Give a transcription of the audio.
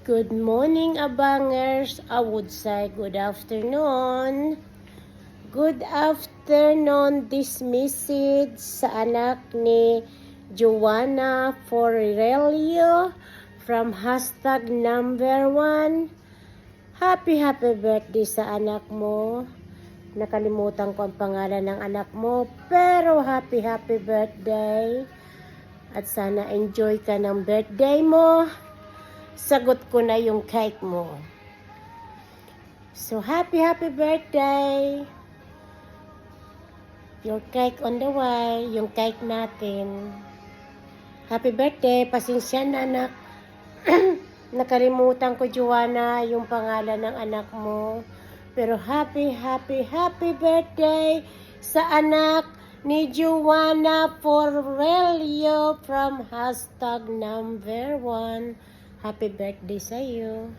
Good morning, abangers. I would say good afternoon. Good afternoon. This message sa anak ni Joanna Forrelio from #1. Happy birthday sa anak mo. Nakalimutan ko ang pangalan ng anak mo, pero happy birthday. At sana enjoy ka ng birthday mo. Sagot ko na yung cake mo. So, happy birthday. Your cake on the way. Yung cake natin. Happy birthday. Pasensya na, anak. Nakalimutan ko, Joanna, yung pangalan ng anak mo. Pero happy birthday sa anak ni Joanna Forrelio from #1. Happy birthday sa iyo.